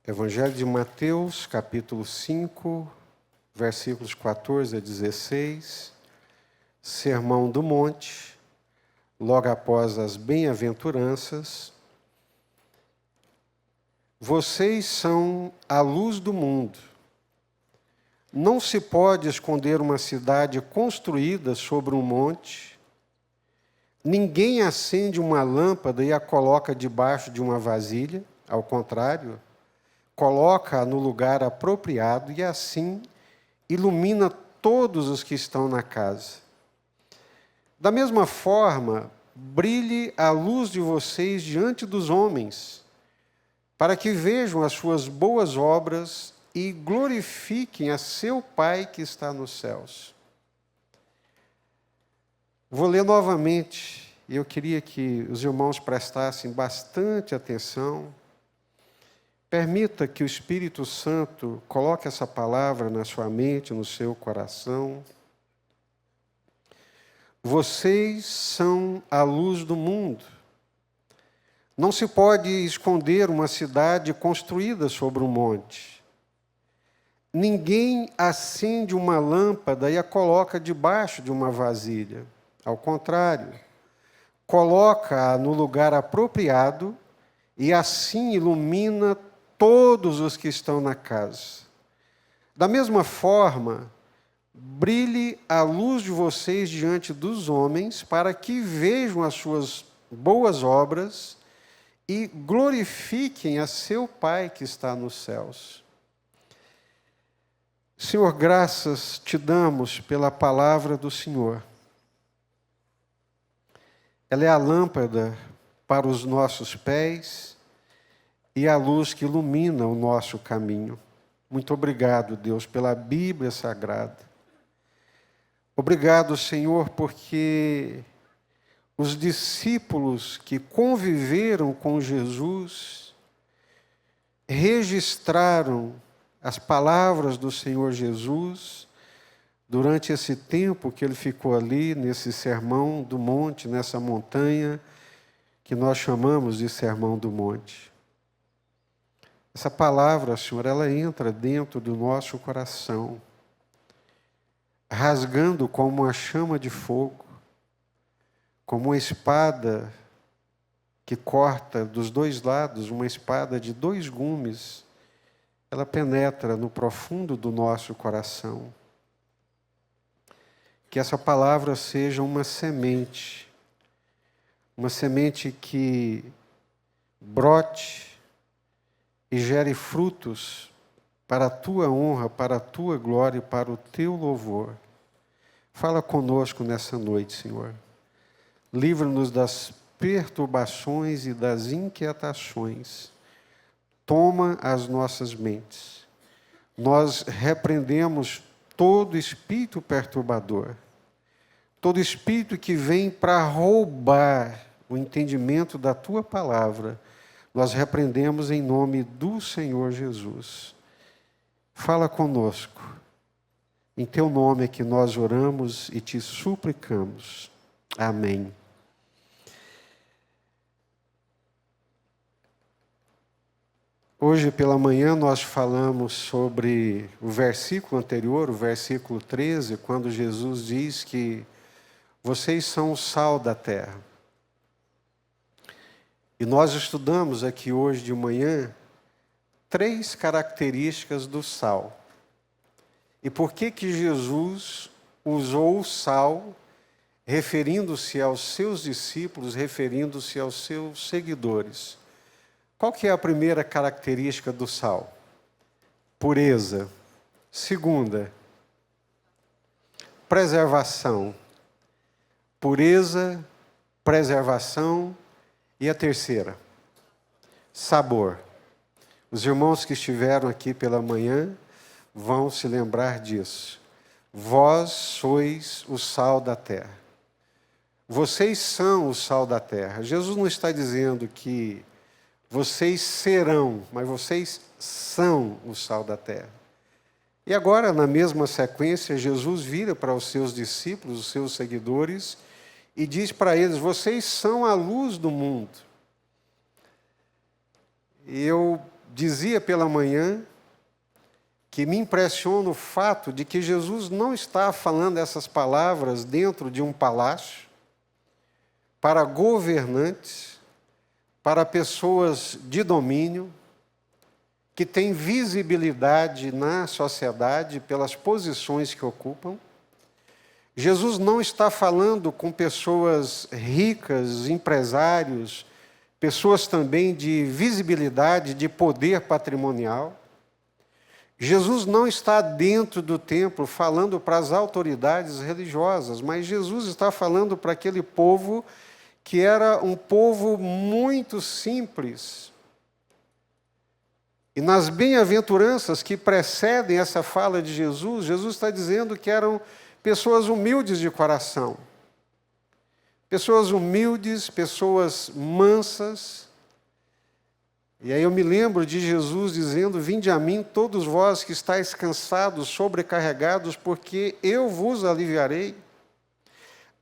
Evangelho de Mateus, capítulo 5, versículos 14 a 16, Sermão do Monte, logo após as bem-aventuranças. Vocês são a luz do mundo. Não se pode esconder uma cidade construída sobre um monte. Ninguém acende uma lâmpada e a coloca debaixo de uma vasilha. Ao contrário, coloca-a no lugar apropriado e assim ilumina todos os que estão na casa. Da mesma forma, brilhe a luz de vocês diante dos homens, para que vejam as suas boas obras e glorifiquem a seu Pai que está nos céus. Vou ler novamente, e eu queria que os irmãos prestassem bastante atenção. Permita que o Espírito Santo coloque essa palavra na sua mente, no seu coração. Vocês são a luz do mundo. Não se pode esconder uma cidade construída sobre um monte. Ninguém acende uma lâmpada e a coloca debaixo de uma vasilha. Ao contrário, coloca-a no lugar apropriado e assim ilumina todos os que estão na casa. Da mesma forma, brilhe a luz de vocês diante dos homens, para que vejam as suas boas obras e glorifiquem a seu Pai que está nos céus. Senhor, graças te damos pela palavra do Senhor. Ela é a lâmpada para os nossos pés e a luz que ilumina o nosso caminho. Muito obrigado, Deus, pela Bíblia Sagrada. Obrigado, Senhor, porque os discípulos que conviveram com Jesus registraram as palavras do Senhor Jesus durante esse tempo que ele ficou ali, nesse sermão do monte, nessa montanha que nós chamamos de Sermão do Monte. Essa palavra, Senhor, ela entra dentro do nosso coração, rasgando como uma chama de fogo, como uma espada que corta dos dois lados, uma espada de dois gumes, ela penetra no profundo do nosso coração. Que essa palavra seja uma semente que brote e gere frutos para a tua honra, para a tua glória e para o teu louvor. Fala conosco nessa noite, Senhor. Livra-nos das perturbações e das inquietações. Toma as nossas mentes. Nós repreendemos todo espírito perturbador, todo espírito que vem para roubar o entendimento da tua palavra. Nós repreendemos em nome do Senhor Jesus. Fala conosco. Em teu nome é que nós oramos e te suplicamos. Amém. Hoje pela manhã nós falamos sobre o versículo anterior, o versículo 13, quando Jesus diz que vocês são o sal da terra. E nós estudamos aqui hoje de manhã 3 características do sal. E por que Jesus usou o sal, referindo-se aos seus discípulos, referindo-se aos seus seguidores? Qual que é a primeira característica do sal? Pureza. Segunda, preservação. Pureza, preservação. E a terceira, sabor. Os irmãos que estiveram aqui pela manhã vão se lembrar disso. Vós sois o sal da terra. Vocês são o sal da terra. Jesus não está dizendo que vocês serão, mas vocês são o sal da terra. E agora, na mesma sequência, Jesus vira para os seus discípulos, os seus seguidores, e diz para eles: vocês são a luz do mundo. Eu dizia pela manhã que me impressiona o fato de que Jesus não está falando essas palavras dentro de um palácio, para governantes, para pessoas de domínio, que têm visibilidade na sociedade pelas posições que ocupam. Jesus não está falando com pessoas ricas, empresários, pessoas também de visibilidade, de poder patrimonial. Jesus não está dentro do templo falando para as autoridades religiosas, mas Jesus está falando para aquele povo que era um povo muito simples. E nas bem-aventuranças que precedem essa fala de Jesus, Jesus está dizendo que eram pessoas humildes de coração. Pessoas humildes, pessoas mansas. E aí eu me lembro de Jesus dizendo: vinde a mim todos vós que estáis cansados, sobrecarregados, porque eu vos aliviarei.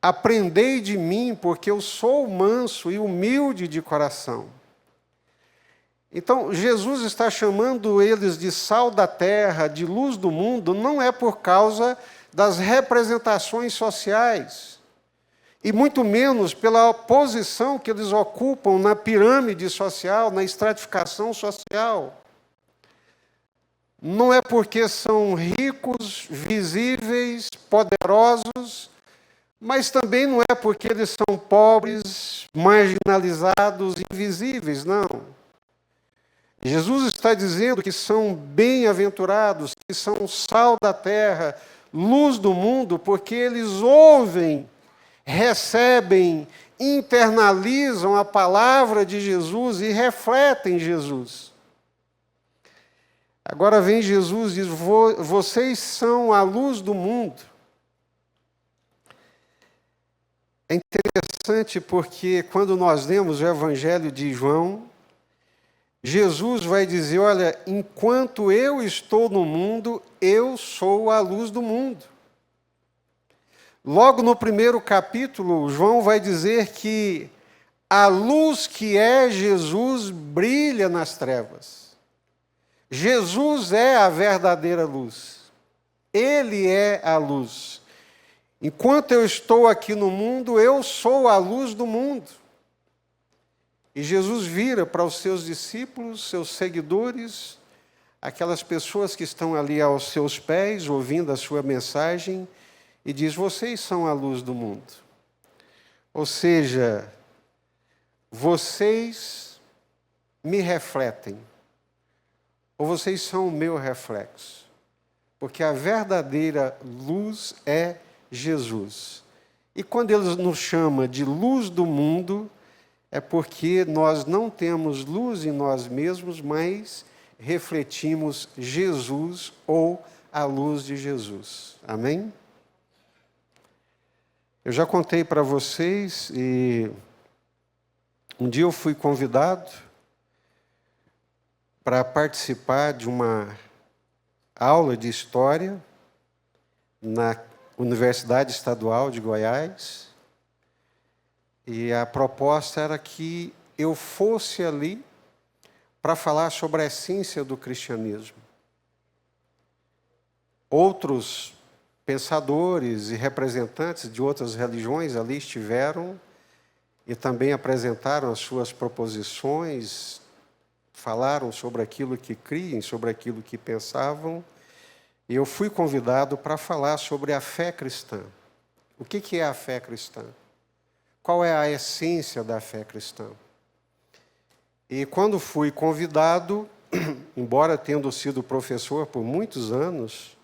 Aprendei de mim, porque eu sou manso e humilde de coração. Então, Jesus está chamando eles de sal da terra, de luz do mundo, não é por causa das representações sociais, e muito menos pela posição que eles ocupam na pirâmide social, na estratificação social. Não é porque são ricos, visíveis, poderosos, mas também não é porque eles são pobres, marginalizados, invisíveis, não. Jesus está dizendo que são bem-aventurados, que são sal da terra, luz do mundo, porque eles ouvem, recebem, internalizam a palavra de Jesus e refletem Jesus. Agora vem Jesus e diz: vocês são a luz do mundo. É interessante porque quando nós lemos o Evangelho de João, Jesus vai dizer: olha, enquanto eu estou no mundo, eu sou a luz do mundo. Logo no primeiro capítulo, João vai dizer que a luz que é Jesus brilha nas trevas. Jesus é a verdadeira luz. Ele é a luz. Enquanto eu estou aqui no mundo, eu sou a luz do mundo. E Jesus vira para os seus discípulos, seus seguidores, aquelas pessoas que estão ali aos seus pés, ouvindo a sua mensagem, e diz: vocês são a luz do mundo. Ou seja, vocês me refletem, ou vocês são o meu reflexo, porque a verdadeira luz é Jesus. E quando ele nos chama de luz do mundo, é porque nós não temos luz em nós mesmos, mas refletimos Jesus ou a luz de Jesus. Amém? Eu já contei para vocês, e um dia eu fui convidado para participar de uma aula de história na Universidade Estadual de Goiás, e a proposta era que eu fosse ali para falar sobre a essência do cristianismo. Outros pensadores e representantes de outras religiões ali estiveram e também apresentaram as suas proposições, falaram sobre aquilo que criam, sobre aquilo que pensavam. E eu fui convidado para falar sobre a fé cristã. O que é a fé cristã? Qual é a essência da fé cristã? E quando fui convidado, embora tendo sido professor por muitos anos,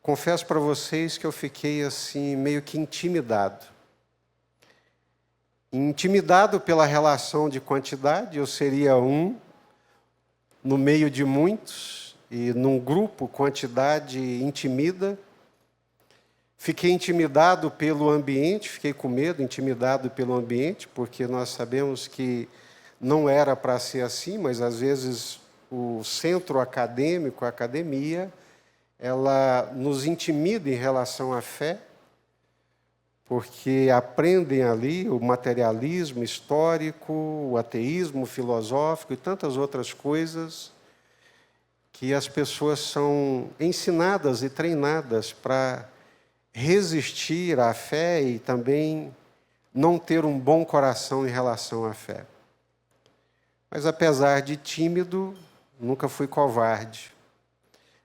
confesso para vocês que eu fiquei assim meio que intimidado. Intimidado pela relação de quantidade, eu seria um no meio de muitos, e num grupo, quantidade intimida. Fiquei intimidado pelo ambiente, fiquei com medo, intimidado pelo ambiente, porque nós sabemos que não era para ser assim, mas às vezes o centro acadêmico, a academia, ela nos intimida em relação à fé. porque aprendem ali o materialismo histórico, o ateísmo filosófico e tantas outras coisas que as pessoas são ensinadas e treinadas para resistir à fé e também não ter um bom coração em relação à fé. Mas apesar de tímido, nunca fui covarde.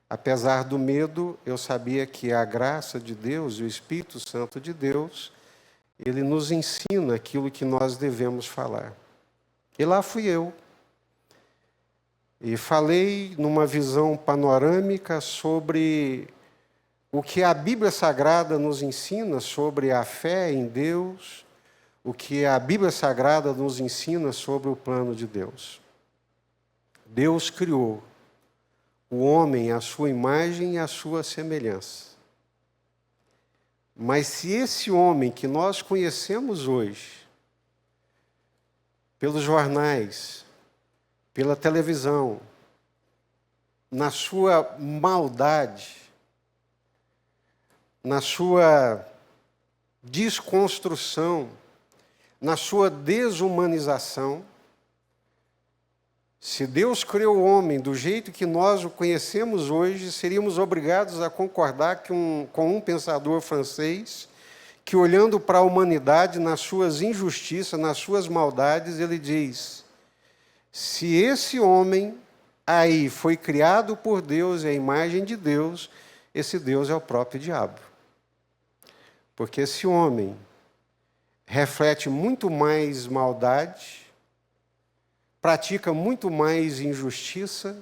Apesar do medo, eu sabia que a graça de Deus e o Espírito Santo de Deus, ele nos ensina aquilo que nós devemos falar. E lá fui eu. E falei numa visão panorâmica sobre o que a Bíblia Sagrada nos ensina sobre a fé em Deus, o que a Bíblia Sagrada nos ensina sobre o plano de Deus. Deus criou o homem à sua imagem e à sua semelhança. Mas se esse homem que nós conhecemos hoje, pelos jornais, pela televisão, na sua maldade, na sua desconstrução, na sua desumanização, se Deus criou o homem do jeito que nós o conhecemos hoje, seríamos obrigados a concordar com um pensador francês que, olhando para a humanidade nas suas injustiças, nas suas maldades, ele diz: se esse homem aí foi criado por Deus, é a imagem de Deus, esse Deus é o próprio diabo. Porque esse homem reflete muito mais maldade, pratica muito mais injustiça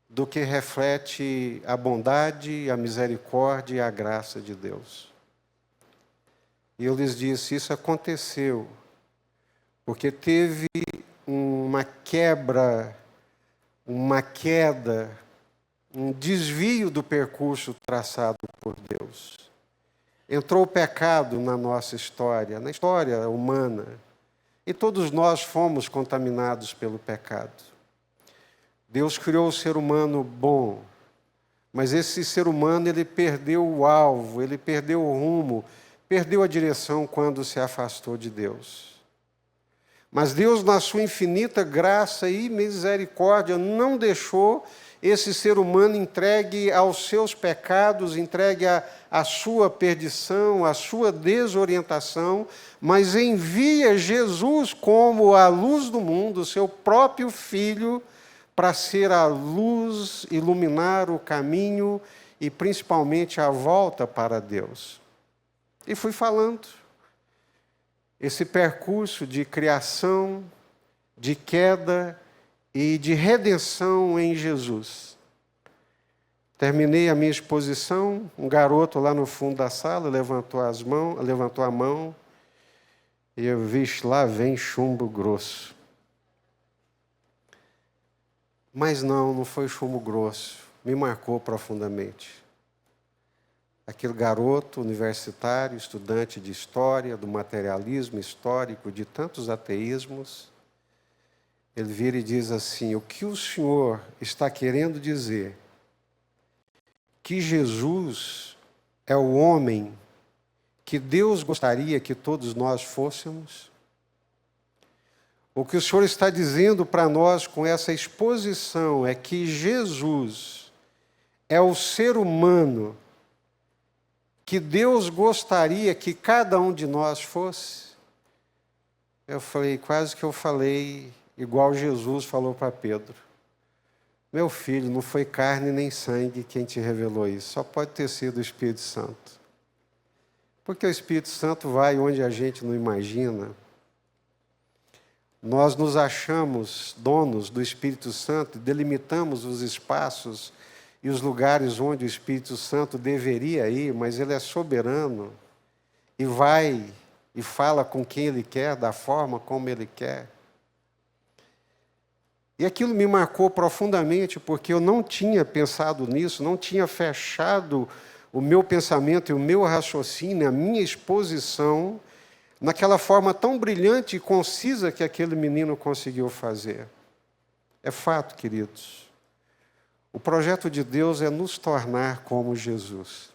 do que reflete a bondade, a misericórdia e a graça de Deus. E eu lhes disse, isso aconteceu porque teve uma queda, um desvio do percurso traçado por Deus. Entrou o pecado na nossa história, na história humana. E todos nós fomos contaminados pelo pecado. Deus criou o ser humano bom, mas esse ser humano ele perdeu o alvo, ele perdeu o rumo, perdeu a direção quando se afastou de Deus. Mas Deus, na sua infinita graça e misericórdia, não deixou esse ser humano entregue aos seus pecados, entregue à sua perdição, à sua desorientação, mas envia Jesus como a luz do mundo, seu próprio Filho, para ser a luz, iluminar o caminho e principalmente a volta para Deus. E fui falando. Esse percurso de criação, de queda e de redenção em Jesus. Terminei a minha exposição, um garoto lá no fundo da sala levantou a mão, e eu vi, lá vem chumbo grosso. Mas não foi chumbo grosso, me marcou profundamente. Aquele garoto universitário, estudante de história, do materialismo histórico, de tantos ateísmos, ele vira e diz assim: o que o senhor está querendo dizer? Que Jesus é o homem que Deus gostaria que todos nós fôssemos? O que o senhor está dizendo para nós com essa exposição é que Jesus é o ser humano que Deus gostaria que cada um de nós fosse? Eu falei, quase que eu falei igual Jesus falou para Pedro. Meu filho, não foi carne nem sangue quem te revelou isso, só pode ter sido o Espírito Santo. Porque o Espírito Santo vai onde a gente não imagina. Nós nos achamos donos do Espírito Santo, delimitamos os espaços e os lugares onde o Espírito Santo deveria ir, mas ele é soberano e vai e fala com quem ele quer, da forma como ele quer. E aquilo me marcou profundamente, porque eu não tinha pensado nisso, não tinha fechado o meu pensamento e o meu raciocínio, a minha exposição, naquela forma tão brilhante e concisa que aquele menino conseguiu fazer. É fato, queridos. O projeto de Deus é nos tornar como Jesus.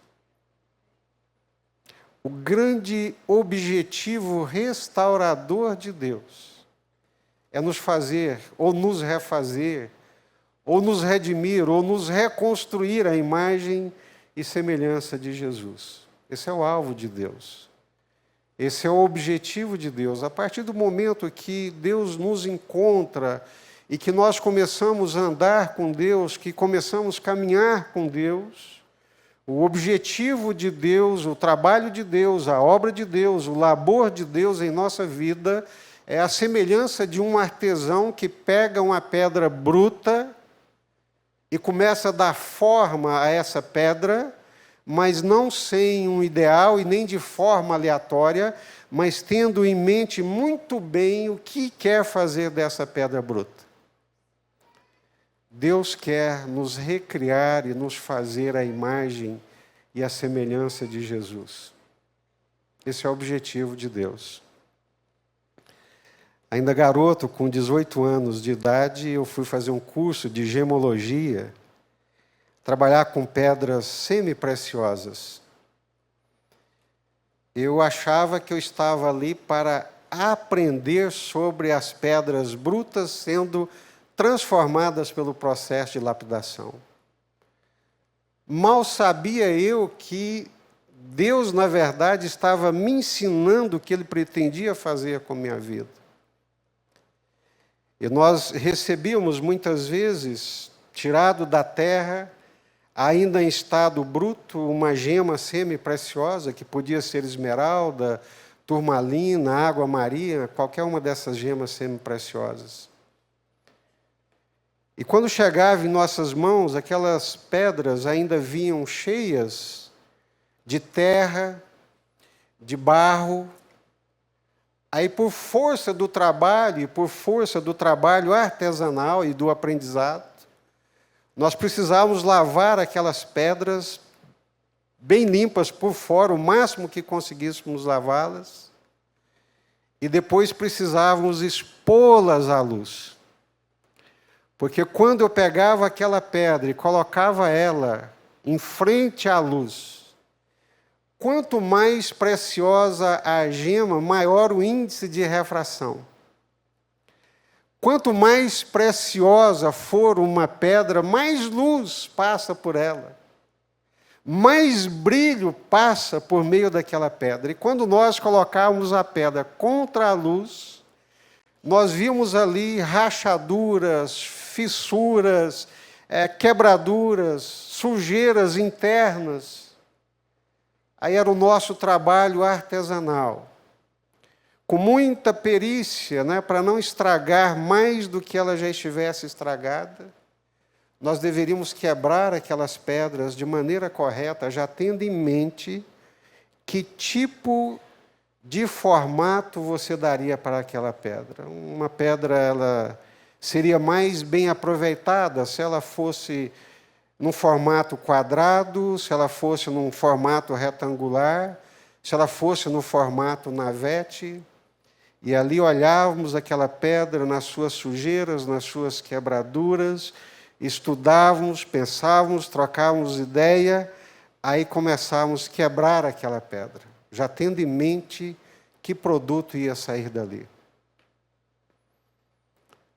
o grande objetivo restaurador de Deus é nos fazer, ou nos refazer, ou nos redimir, ou nos reconstruir a imagem e semelhança de Jesus. Esse é o alvo de Deus. Esse é o objetivo de Deus. A partir do momento que Deus nos encontra e que nós começamos a andar com Deus, que começamos a caminhar com Deus, o objetivo de Deus, o trabalho de Deus, a obra de Deus, o labor de Deus em nossa vida é a semelhança de um artesão que pega uma pedra bruta e começa a dar forma a essa pedra, mas não sem um ideal e nem de forma aleatória, mas tendo em mente muito bem o que quer fazer dessa pedra bruta. Deus quer nos recriar e nos fazer a imagem e a semelhança de Jesus. Esse é o objetivo de Deus. Ainda garoto, com 18 anos de idade, eu fui fazer um curso de gemologia, trabalhar com pedras semi-preciosas. Eu achava que eu estava ali para aprender sobre as pedras brutas sendo transformadas pelo processo de lapidação. Mal sabia eu que Deus, na verdade, estava me ensinando o que Ele pretendia fazer com a minha vida. E nós recebíamos muitas vezes, tirado da terra, ainda em estado bruto, uma gema semi-preciosa, que podia ser esmeralda, turmalina, água marinha, qualquer uma dessas gemas semi-preciosas. E quando chegava em nossas mãos, aquelas pedras ainda vinham cheias de terra, de barro. Aí, por força do trabalho artesanal e do aprendizado, nós precisávamos lavar aquelas pedras bem limpas por fora, o máximo que conseguíssemos lavá-las, e depois precisávamos expô-las à luz. Porque quando eu pegava aquela pedra e colocava ela em frente à luz, quanto mais preciosa a gema, maior o índice de refração. Quanto mais preciosa for uma pedra, mais luz passa por ela. Mais brilho passa por meio daquela pedra. E quando nós colocávamos a pedra contra a luz, nós víamos ali rachaduras, fissuras, quebraduras, sujeiras internas. Aí era o nosso trabalho artesanal, com muita perícia, para não estragar mais do que ela já estivesse estragada. Nós deveríamos quebrar aquelas pedras de maneira correta, já tendo em mente que tipo de formato você daria para aquela pedra. Uma pedra, ela seria mais bem aproveitada se ela fosse num formato quadrado, se ela fosse num formato retangular, se ela fosse no formato navete, e ali olhávamos aquela pedra nas suas sujeiras, nas suas quebraduras, estudávamos, pensávamos, trocávamos ideia, aí começávamos a quebrar aquela pedra, já tendo em mente que produto ia sair dali.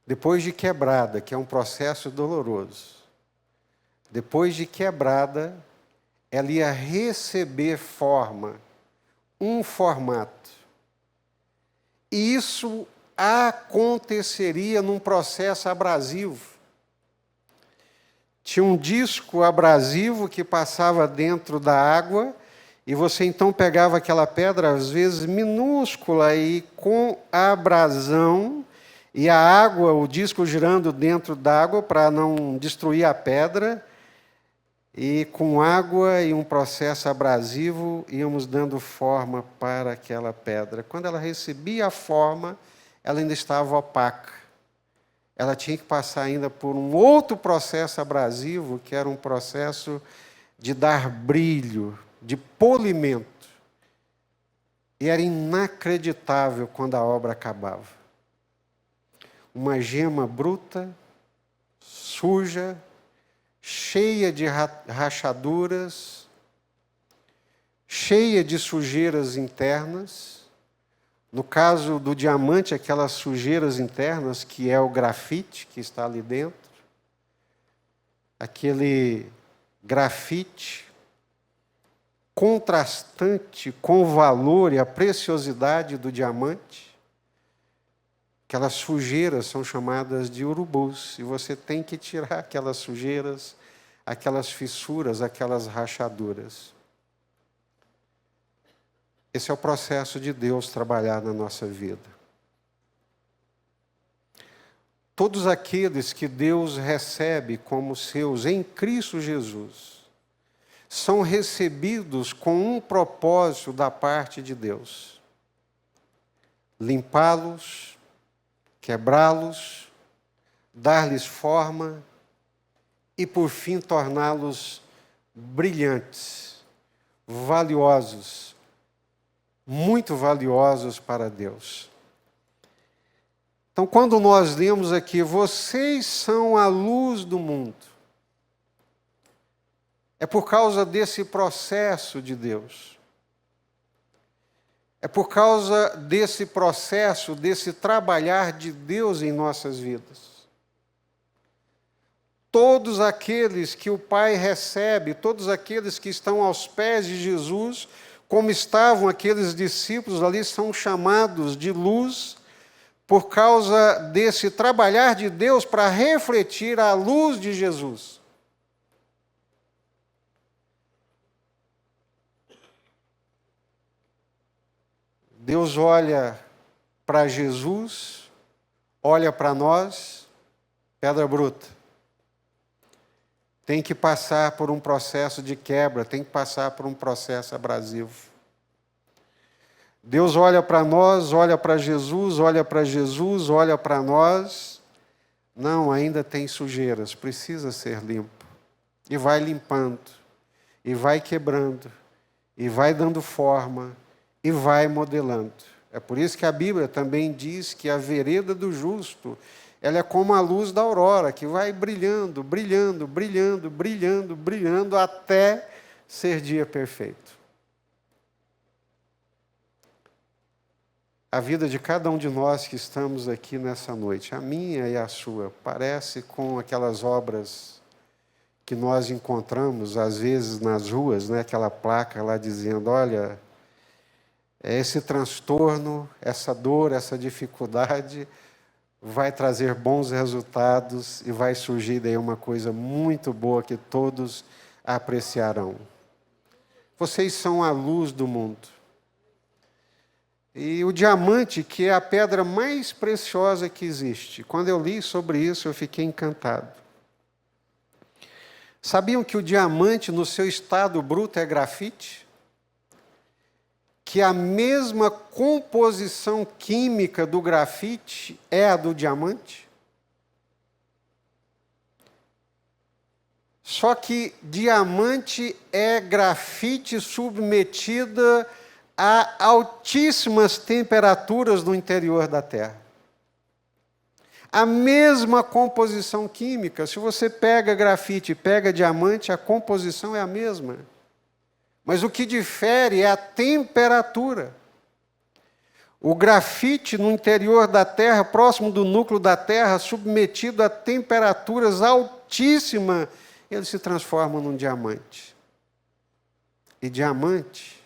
Depois de quebrada, que é um processo doloroso, depois de quebrada, ela ia receber forma, um formato. E isso aconteceria num processo abrasivo. Tinha um disco abrasivo que passava dentro da água, e você então pegava aquela pedra, às vezes minúscula, e com a abrasão, e a água, o disco girando dentro d'água para não destruir a pedra, e com água e um processo abrasivo, íamos dando forma para aquela pedra. Quando ela recebia a forma, ela ainda estava opaca. Ela tinha que passar ainda por um outro processo abrasivo, que era um processo de dar brilho, de polimento. E era inacreditável quando a obra acabava. Uma gema bruta, suja, cheia de rachaduras, cheia de sujeiras internas. No caso do diamante, aquelas sujeiras internas, que é o grafite que está ali dentro. Aquele grafite contrastante com o valor e a preciosidade do diamante. Aquelas sujeiras são chamadas de urubus, e você tem que tirar aquelas sujeiras, aquelas fissuras, aquelas rachaduras. Esse é o processo de Deus trabalhar na nossa vida. Todos aqueles que Deus recebe como seus em Cristo Jesus, são recebidos com um propósito da parte de Deus: limpá-los, quebrá-los, dar-lhes forma e, por fim, torná-los brilhantes, valiosos, muito valiosos para Deus. Então, quando nós lemos aqui, vocês são a luz do mundo, é por causa desse processo de Deus. É por causa desse processo, desse trabalhar de Deus em nossas vidas. Todos aqueles que o Pai recebe, todos aqueles que estão aos pés de Jesus, como estavam aqueles discípulos ali, são chamados de luz, por causa desse trabalhar de Deus para refletir a luz de Jesus. Deus olha para Jesus, olha para nós, pedra bruta. Tem que passar por um processo de quebra, tem que passar por um processo abrasivo. Deus olha para nós, olha para Jesus, olha para Jesus, olha para nós. Não, ainda tem sujeiras, precisa ser limpo. E vai limpando, e vai quebrando, e vai dando forma, e vai modelando. É por isso que a Bíblia também diz que a vereda do justo, ela é como a luz da aurora, que vai brilhando, brilhando, brilhando, brilhando, brilhando, até ser dia perfeito. A vida de cada um de nós que estamos aqui nessa noite, a minha e a sua, parece com aquelas obras que nós encontramos, às vezes, nas ruas, né? Aquela placa lá dizendo, olha, esse transtorno, essa dor, essa dificuldade vai trazer bons resultados e vai surgir daí uma coisa muito boa que todos apreciarão. Vocês são a luz do mundo. E o diamante, que é a pedra mais preciosa que existe. Quando eu li sobre isso, eu fiquei encantado. Sabiam que o diamante, no seu estado bruto, é grafite? Que a mesma composição química do grafite é a do diamante? Só que diamante é grafite submetida a altíssimas temperaturas no interior da Terra. A mesma composição química, se você pega grafite e pega diamante, a composição é a mesma. Mas o que difere é a temperatura. O grafite no interior da Terra, próximo do núcleo da Terra, submetido a temperaturas altíssimas, ele se transforma num diamante. E diamante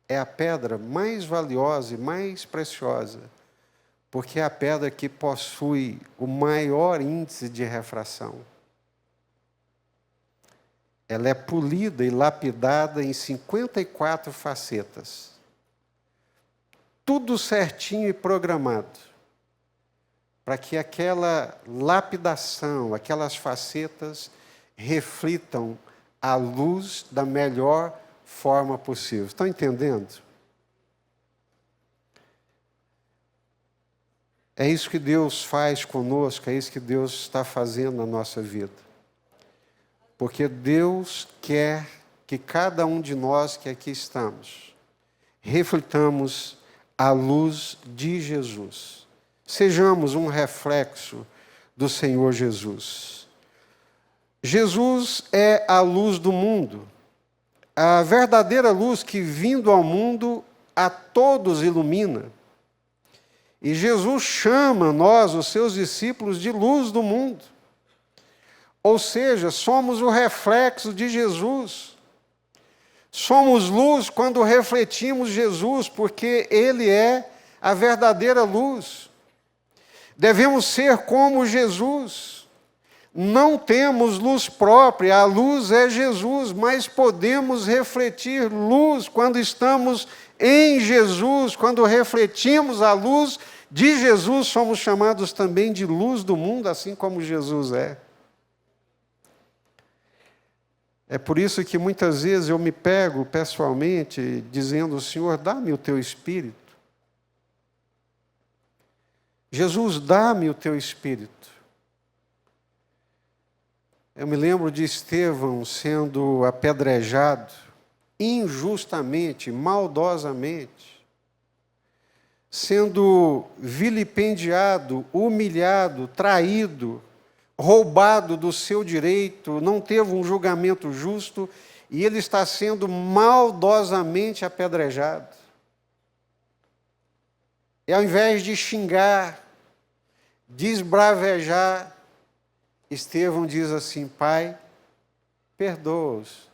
é a pedra mais valiosa e mais preciosa, porque é a pedra que possui o maior índice de refração. Ela é polida e lapidada em 54 facetas. Tudo certinho e programado, para que aquela lapidação, aquelas facetas, reflitam a luz da melhor forma possível. Estão entendendo? É isso que Deus faz conosco, é isso que Deus está fazendo na nossa vida. Porque Deus quer que cada um de nós que aqui estamos, reflitamos a luz de Jesus. Sejamos um reflexo do Senhor Jesus. Jesus é a luz do mundo. a verdadeira luz que, vindo ao mundo, a todos ilumina. E Jesus chama nós, os seus discípulos, de luz do mundo. Ou seja, somos o reflexo de Jesus. Somos luz quando refletimos Jesus, porque Ele é a verdadeira luz. Devemos ser como Jesus. Não temos luz própria, a luz é Jesus, mas podemos refletir luz quando estamos em Jesus, quando refletimos a luz de Jesus, somos chamados também de luz do mundo, assim como Jesus é. É por isso que muitas vezes eu me pego pessoalmente dizendo: Senhor, dá-me o teu Espírito. Jesus, dá-me o teu Espírito. Eu me lembro de Estevão sendo apedrejado injustamente, maldosamente, sendo vilipendiado, humilhado, traído, roubado do seu direito, não teve um julgamento justo e ele está sendo maldosamente apedrejado. E ao invés de xingar, de esbravejar, Estevão diz assim: Pai, perdoa-os,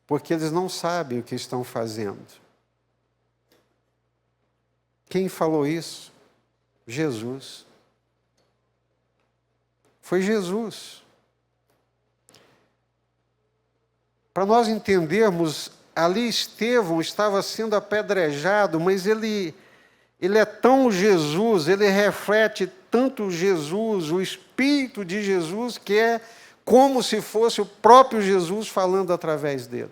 porque eles não sabem o que estão fazendo. Quem falou isso? Jesus. Foi Jesus. Para nós entendermos, ali Estevão estava sendo apedrejado, mas ele é tão Jesus, ele reflete tanto Jesus, o Espírito de Jesus, que é como se fosse o próprio Jesus falando através dele.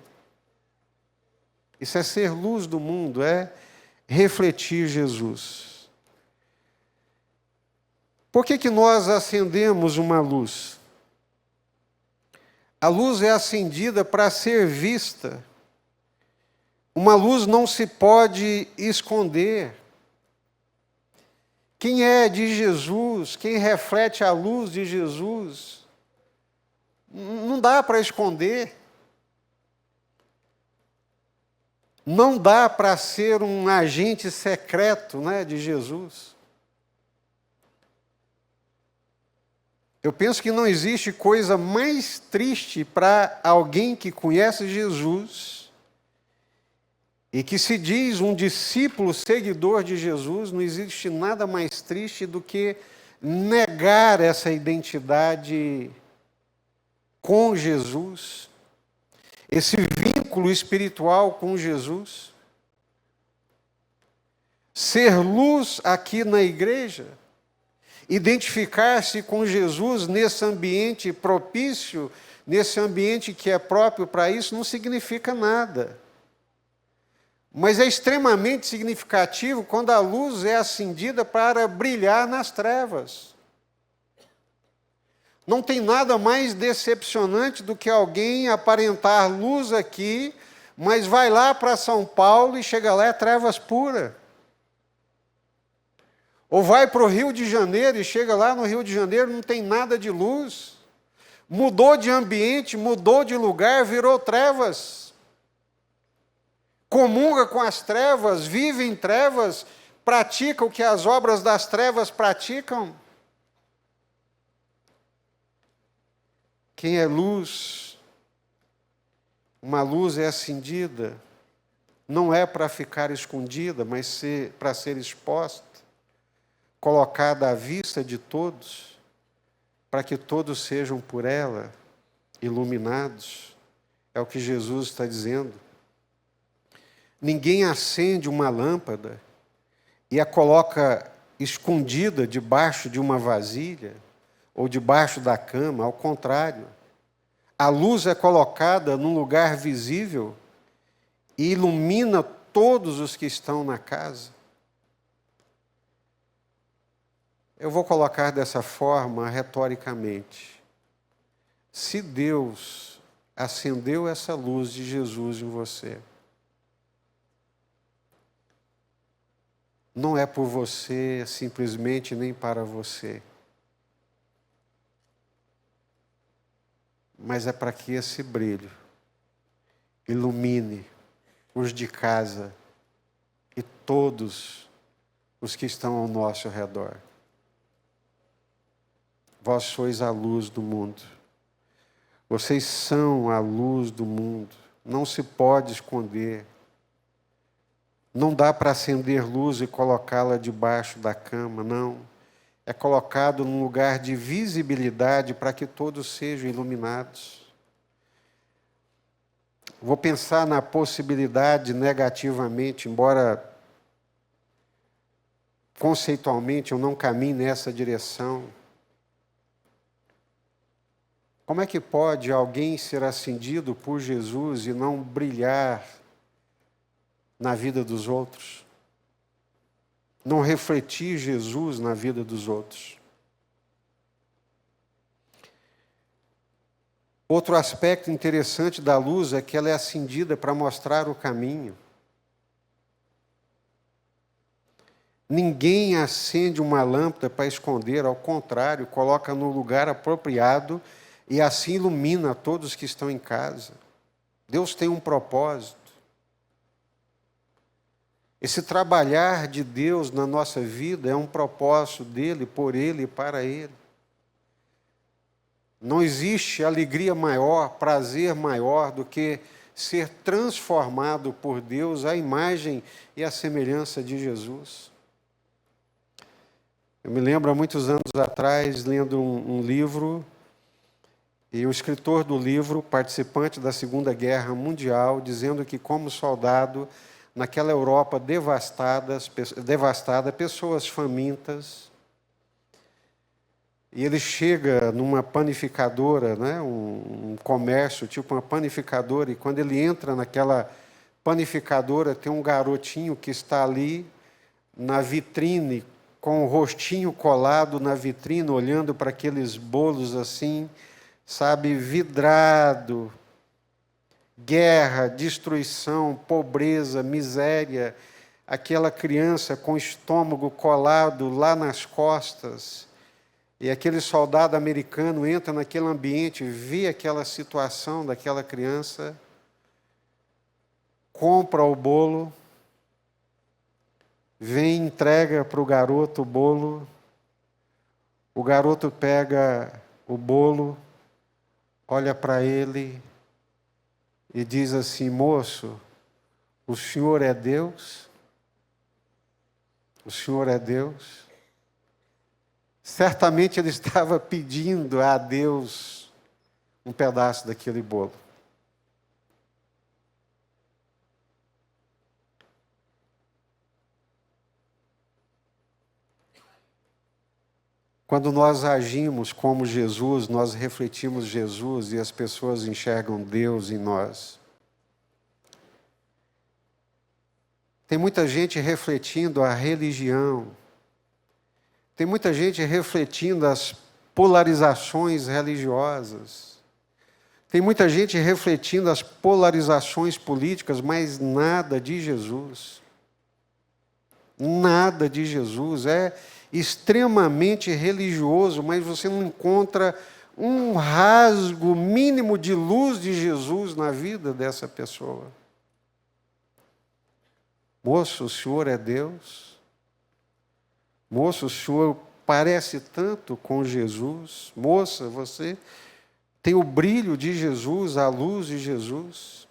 Isso é ser luz do mundo, é refletir Jesus. Por que nós acendemos uma luz? A luz é acendida para ser vista. Uma luz não se pode esconder. Quem é de Jesus, quem reflete a luz de Jesus, não dá para esconder. Não dá para ser um agente secreto, né, de Jesus. Eu penso que não existe coisa mais triste para alguém que conhece Jesus e que se diz um discípulo seguidor de Jesus, não existe nada mais triste do que negar essa identidade com Jesus, esse vínculo espiritual com Jesus. Ser luz aqui na igreja, identificar-se com Jesus nesse ambiente propício, nesse ambiente que é próprio para isso, não significa nada. Mas é extremamente significativo quando a luz é acendida para brilhar nas trevas. Não tem nada mais decepcionante do que alguém aparentar luz aqui, mas vai lá para São Paulo e chega lá é trevas puras. Ou vai para o Rio de Janeiro e chega lá no Rio de Janeiro, não tem nada de luz. Mudou de ambiente, mudou de lugar, virou trevas. Comunga com as trevas, vive em trevas, pratica o que as obras das trevas praticam. Quem é luz, uma luz é acendida, não é para ficar escondida, mas para ser exposta, colocada à vista de todos, para que todos sejam por ela iluminados. É o que Jesus está dizendo. Ninguém acende uma lâmpada e a coloca escondida debaixo de uma vasilha ou debaixo da cama, ao contrário. A luz é colocada num lugar visível e ilumina todos os que estão na casa. Eu vou colocar dessa forma retoricamente. Se Deus acendeu essa luz de Jesus em você, não é por você simplesmente nem para você, mas é para que esse brilho ilumine os de casa e todos os que estão ao nosso redor. Vós sois a luz do mundo. Vocês são a luz do mundo. Não se pode esconder. Não dá para acender luz e colocá-la debaixo da cama, não. É colocado num lugar de visibilidade para que todos sejam iluminados. Vou pensar na possibilidade negativamente, embora conceitualmente eu não caminhe nessa direção. Como é que pode alguém ser acendido por Jesus e não brilhar na vida dos outros? Não refletir Jesus na vida dos outros? Outro aspecto interessante da luz é que ela é acendida para mostrar o caminho. Ninguém acende uma lâmpada para esconder, ao contrário, coloca no lugar apropriado e assim ilumina todos que estão em casa. Deus tem um propósito. Esse trabalhar de Deus na nossa vida é um propósito dele, por ele e para ele. Não existe alegria maior, prazer maior do que ser transformado por Deus à imagem e à semelhança de Jesus. Eu me lembro, há muitos anos atrás, lendo um livro, e o escritor do livro, participante da Segunda Guerra Mundial, dizendo que, como soldado, naquela Europa devastada, pessoas famintas, e ele chega numa panificadora, né, um comércio, tipo uma panificadora, e quando ele entra naquela panificadora, tem um garotinho que está ali na vitrine, com o rostinho colado na vitrine, olhando para aqueles bolos assim, sabe, vidrado, guerra, destruição, pobreza, miséria, aquela criança com o estômago colado lá nas costas. E aquele soldado americano entra naquele ambiente, vê aquela situação daquela criança, compra o bolo, vem e entrega para o garoto o bolo, o garoto pega o bolo, olha para ele e diz assim: moço, o senhor é Deus? O senhor é Deus? Certamente ele estava pedindo a Deus um pedaço daquele bolo. Quando nós agimos como Jesus, nós refletimos Jesus e as pessoas enxergam Deus em nós. Tem muita gente refletindo a religião. Tem muita gente refletindo as polarizações religiosas. Tem muita gente refletindo as polarizações políticas, mas nada de Jesus. Nada de Jesus. É extremamente religioso, mas você não encontra um rasgo mínimo de luz de Jesus na vida dessa pessoa. Moço, o senhor é Deus? Moço, o senhor parece tanto com Jesus? Moça, você tem o brilho de Jesus, a luz de Jesus?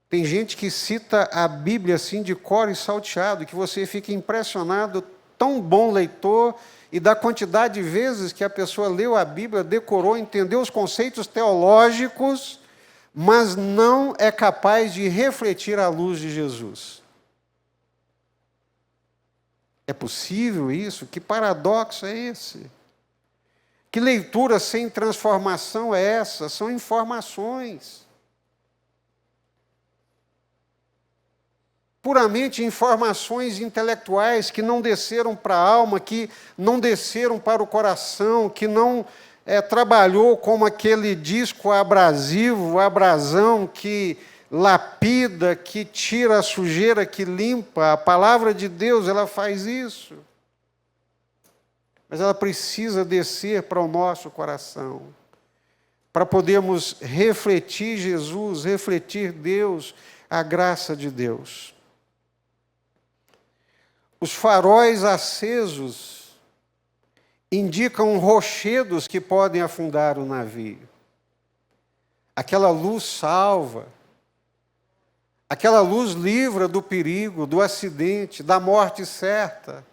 Tem gente que cita a Bíblia assim de cor e salteado, que você fica impressionado, tão bom leitor, e da quantidade de vezes que a pessoa leu a Bíblia, decorou, entendeu os conceitos teológicos, mas não é capaz de refletir a luz de Jesus. É possível isso? Que paradoxo é esse? Que leitura sem transformação é essa? São informações. Puramente informações intelectuais que não desceram para a alma, que não desceram para o coração, que não trabalhou como aquele disco abrasivo, abrasão, que lapida, que tira a sujeira, que limpa. A palavra de Deus, ela faz isso. Mas ela precisa descer para o nosso coração. para podermos refletir Jesus, refletir Deus, a graça de Deus. Os faróis acesos indicam rochedos que podem afundar o navio. Aquela luz salva, aquela luz livra do perigo, do acidente, da morte certa.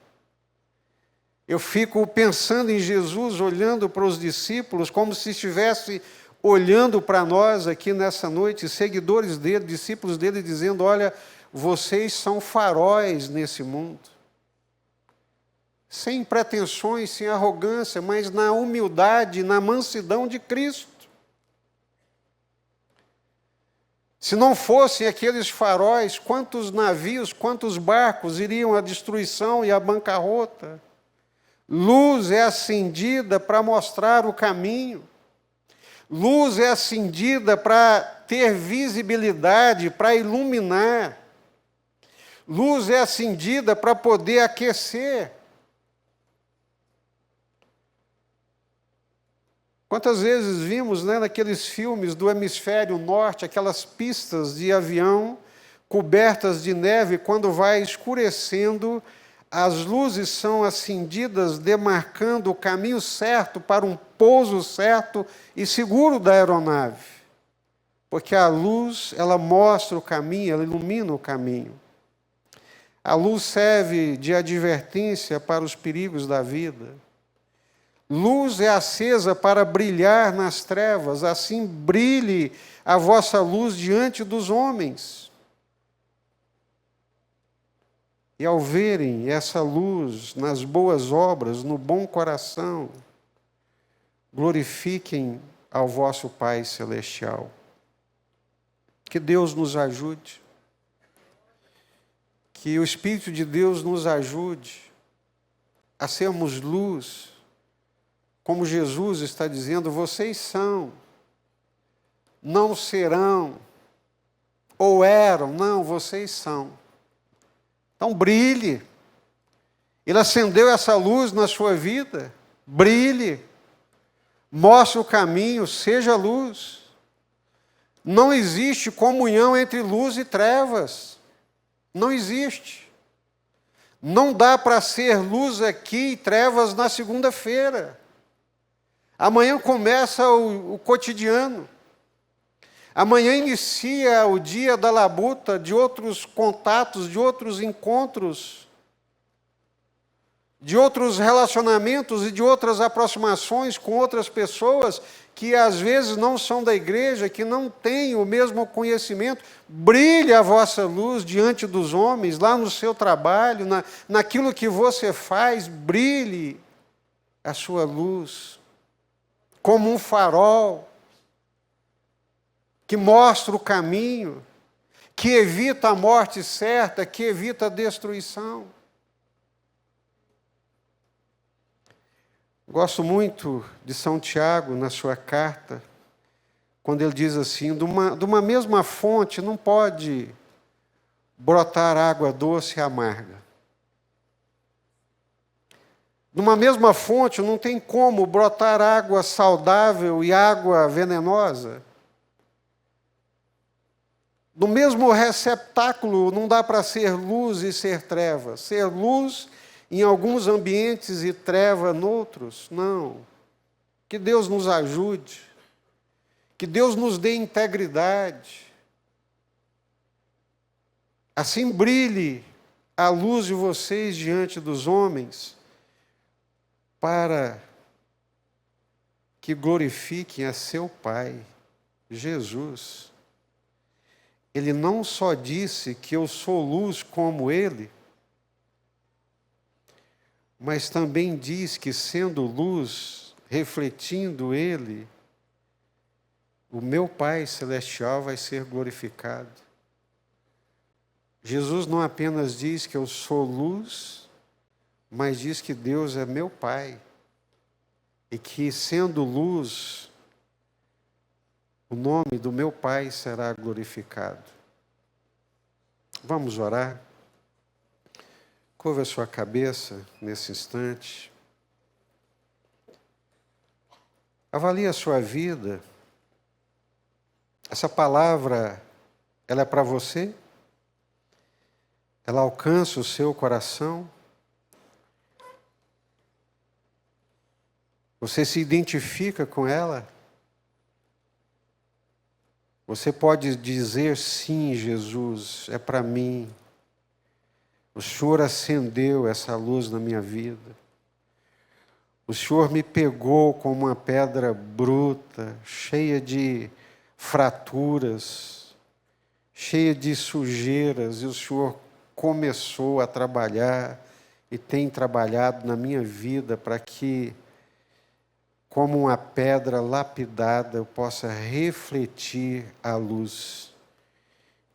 Eu fico pensando em Jesus, olhando para os discípulos, como se estivesse olhando para nós aqui nessa noite, seguidores dele, discípulos dele, dizendo: olha, vocês são faróis nesse mundo. Sem pretensões, sem arrogância, mas na humildade, na mansidão de Cristo. Se não fossem aqueles faróis, quantos navios, quantos barcos iriam à destruição e à bancarrota? Luz é acendida para mostrar o caminho. Luz é acendida para ter visibilidade, para iluminar. Luz é acendida para poder aquecer. Quantas vezes vimos, naqueles filmes do hemisfério norte, aquelas pistas de avião cobertas de neve, quando vai escurecendo, as luzes são acendidas, demarcando o caminho certo para um pouso certo e seguro da aeronave. Porque a luz, ela mostra o caminho, ela ilumina o caminho. A luz serve de advertência para os perigos da vida. Luz é acesa para brilhar nas trevas, assim brilhe a vossa luz diante dos homens. E ao verem essa luz nas boas obras, no bom coração, glorifiquem ao vosso Pai Celestial. Que Deus nos ajude. Que o Espírito de Deus nos ajude a sermos luz, como Jesus está dizendo: vocês são, não serão, ou eram, não, vocês são. Então brilhe. Ele acendeu essa luz na sua vida, brilhe, mostre o caminho, seja luz. Não existe comunhão entre luz e trevas, não existe. Não dá para ser luz aqui e trevas na segunda-feira. Amanhã começa o cotidiano. Amanhã inicia o dia da labuta, de outros contatos, de outros encontros, de outros relacionamentos e de outras aproximações com outras pessoas que às vezes não são da igreja, que não têm o mesmo conhecimento. Brilhe a vossa luz diante dos homens, lá no seu trabalho, naquilo que você faz, brilhe a sua luz como um farol que mostra o caminho, que evita a morte certa, que evita a destruição. Gosto muito de São Tiago, na sua carta, quando ele diz assim: de uma mesma fonte não pode brotar água doce e amarga. De uma mesma fonte não tem como brotar água saudável e água venenosa. No mesmo receptáculo não dá para ser luz e ser treva. Ser luz em alguns ambientes e treva noutros, não. Que Deus nos ajude. Que Deus nos dê integridade. Assim brilhe a luz de vocês diante dos homens, para que glorifiquem a seu Pai, Jesus. Ele não só disse que eu sou luz como Ele, mas também diz que, sendo luz, refletindo Ele, o meu Pai Celestial vai ser glorificado. Jesus não apenas diz que eu sou luz, mas diz que Deus é meu Pai. E que, sendo luz, o nome do meu Pai será glorificado. Vamos orar? Curva a sua cabeça nesse instante. Avalie a sua vida Essa palavra, ela é para você? Ela alcança o seu coração? Você se identifica com ela? Você pode dizer sim, Jesus, é para mim. O Senhor acendeu essa luz na minha vida. O Senhor me pegou com uma pedra bruta, cheia de fraturas, cheia de sujeiras, e o Senhor começou a trabalhar e tem trabalhado na minha vida para que, como uma pedra lapidada, eu possa refletir a luz.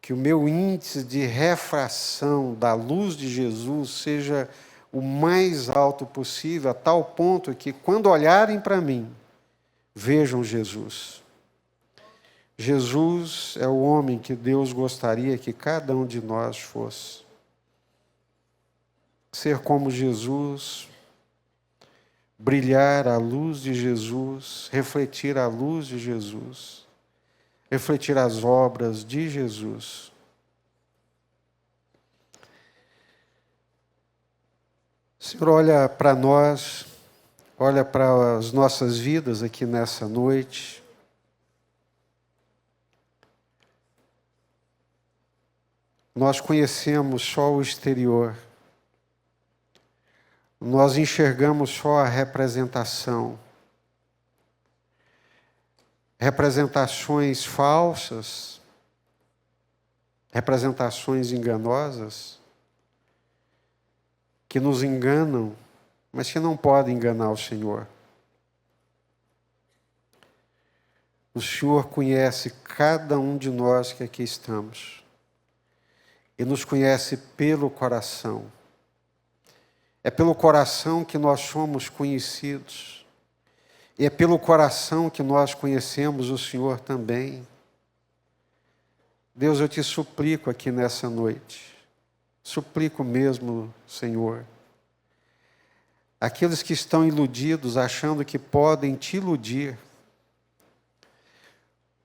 Que o meu índice de refração da luz de Jesus seja o mais alto possível, a tal ponto que, quando olharem para mim, vejam Jesus. Jesus é o homem que Deus gostaria que cada um de nós fosse. Ser como Jesus, brilhar a luz de Jesus, refletir a luz de Jesus, refletir as obras de Jesus. O Senhor olha para nós, olha para as nossas vidas aqui nessa noite. Nós conhecemos só o exterior. Nós enxergamos só a representação. Representações falsas, representações enganosas, que nos enganam, mas que não podem enganar o Senhor. O Senhor conhece cada um de nós que aqui estamos. E nos conhece pelo coração. É pelo coração que nós somos conhecidos. E é pelo coração que nós conhecemos o Senhor também. Deus, eu te suplico aqui nessa noite. Suplico mesmo, Senhor. Aqueles que estão iludidos, achando que podem te iludir,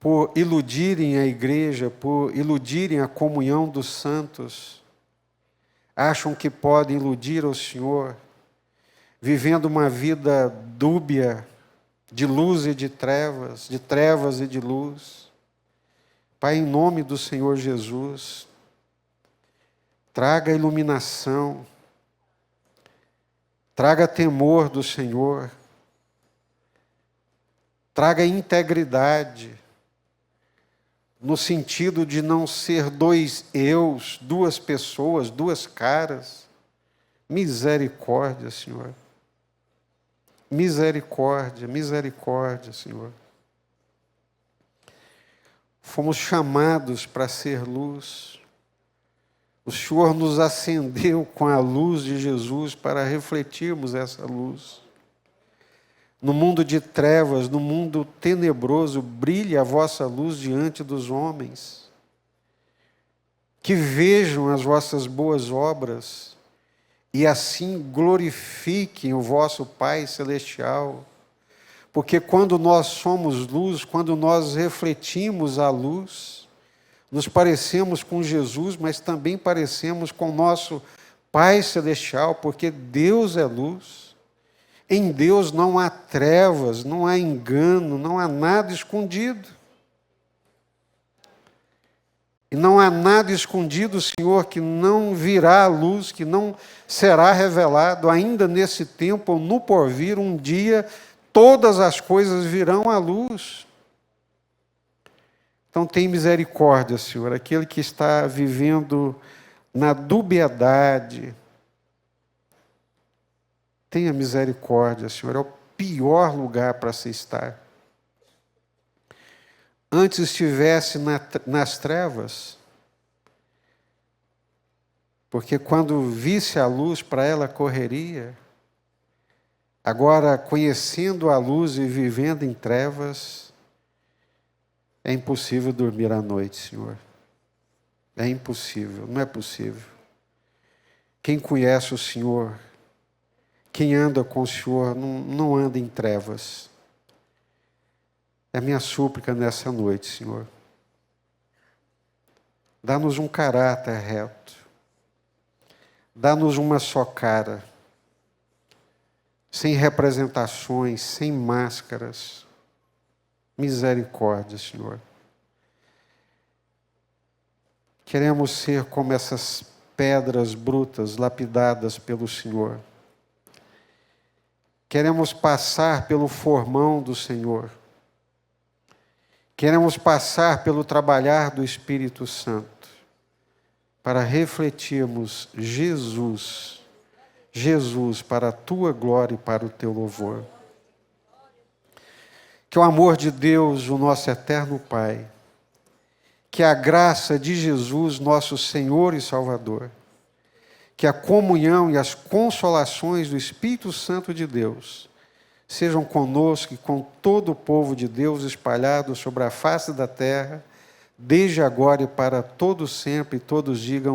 por iludirem a igreja, por iludirem a comunhão dos santos, acham que podem iludir o Senhor, vivendo uma vida dúbia, de luz e de trevas e de luz. Pai, em nome do Senhor Jesus, traga iluminação, traga temor do Senhor, traga integridade, no sentido de não ser dois eus, duas pessoas, duas caras. Misericórdia, Senhor. Misericórdia, misericórdia, Senhor. Fomos chamados para ser luz. O Senhor nos acendeu com a luz de Jesus para refletirmos essa luz. No mundo de trevas, no mundo tenebroso, brilhe a vossa luz diante dos homens. Que vejam as vossas boas obras e assim glorifiquem o vosso Pai Celestial. Porque quando nós somos luz, quando nós refletimos a luz, nos parecemos com Jesus, mas também parecemos com o nosso Pai Celestial, porque Deus é luz. Em Deus não há trevas, não há engano, não há nada escondido. E não há nada escondido, Senhor, que não virá à luz, que não será revelado ainda nesse tempo ou no porvir. Um dia todas as coisas virão à luz. Então tem misericórdia, Senhor, aquele que está vivendo na dubiedade. Tenha misericórdia, Senhor, é o pior lugar para se estar. Antes estivesse nas trevas, porque quando visse a luz, para ela correria. Agora, conhecendo a luz e vivendo em trevas, é impossível dormir à noite, Senhor. É impossível, não é possível. Quem conhece o Senhor, quem anda com o Senhor, não anda em trevas. É a minha súplica nessa noite, Senhor. Dá-nos um caráter reto. Dá-nos uma só cara, sem representações, sem máscaras. Misericórdia, Senhor. Queremos ser como essas pedras brutas lapidadas pelo Senhor. Queremos passar pelo formão do Senhor. Queremos passar pelo trabalhar do Espírito Santo para refletirmos Jesus, Jesus para a tua glória e para o teu louvor. Que o amor de Deus, o nosso eterno Pai, que a graça de Jesus, nosso Senhor e Salvador, que a comunhão e as consolações do Espírito Santo de Deus sejam conosco e com todo o povo de Deus espalhado sobre a face da terra, desde agora e para todo sempre, e todos digam